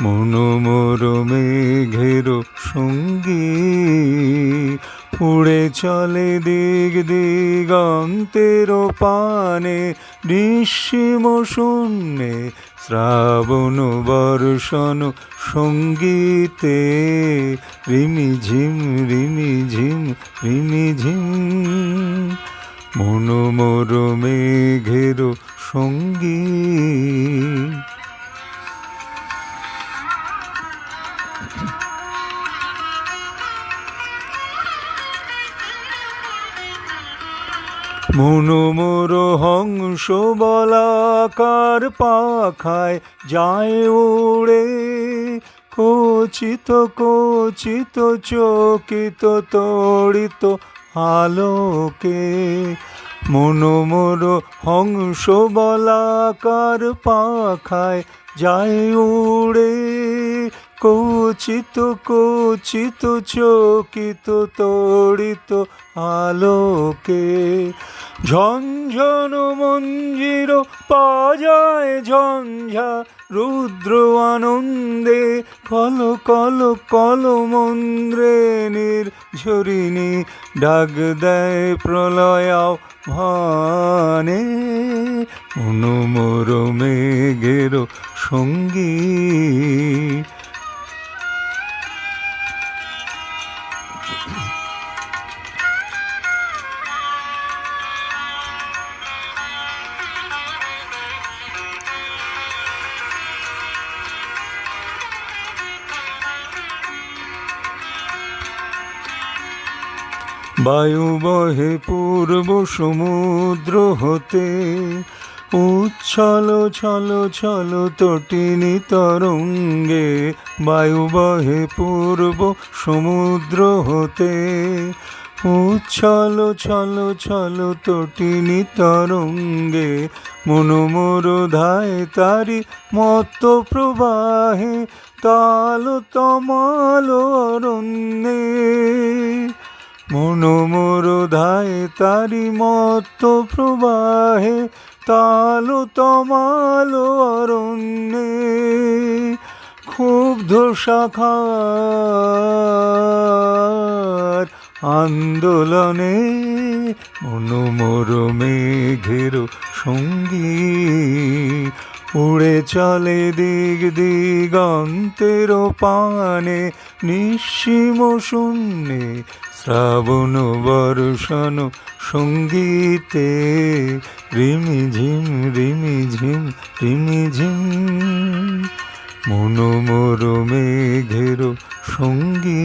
মনোমর মেঘের সঙ্গী উড়ে চলে দিগ দিগন্তের পানে, নিঃসীম শূন্যে শ্রাবণ বর্ষণ সঙ্গীতে রিমিঝিম রিমিঝিম রিমিঝিম। মনোমর মেঘের সঙ্গী। মনোমর হংস বলাকার পাখায় যায় উড়ে, কচিত কচিত চকিত তড়িত আলোকে। মনোমর হংস বলাকার পাখায় যায় উড়ে, কচিত কচিত চকিত তড়িত আলোকে। ঝঞ্ঝন মঞ্জির বাজায় ঝঞ্ঝা রুদ্র আনন্দে, কল কল কল মন্দ্রে নির্ঝরিণী ডাক দেয় প্রলয় ভানে। মনোমর মেঘের সঙ্গী। বায়ু বহে পূর্ব সমুদ্র হতে, উচ্ছল ছল ছল তটিনী তরঙ্গে। বায়ু বহে পূর্ব সমুদ্র হতে, উচ্ছল ছল ছল তটিনী তরঙ্গে। মনোমর ধায় তারি মত্ত প্রবাহে, তাল তমাল অরণ্যে। মনোমর ধায় তারি মত্ত প্রবাহে, তাল তমাল অরণ্যে। ক্ষুব্ধ শাখার আন্দোলনে, মনোমর মেঘের সঙ্গী উড়ে চলে দিগ দিগন্তের পানে, নিঃসীম শূন্যে শ্রাবণ বর্ষণ সঙ্গীতে রিমিঝিম রিমিঝিম রিমিঝিম। মনোমর মেঘের সঙ্গী।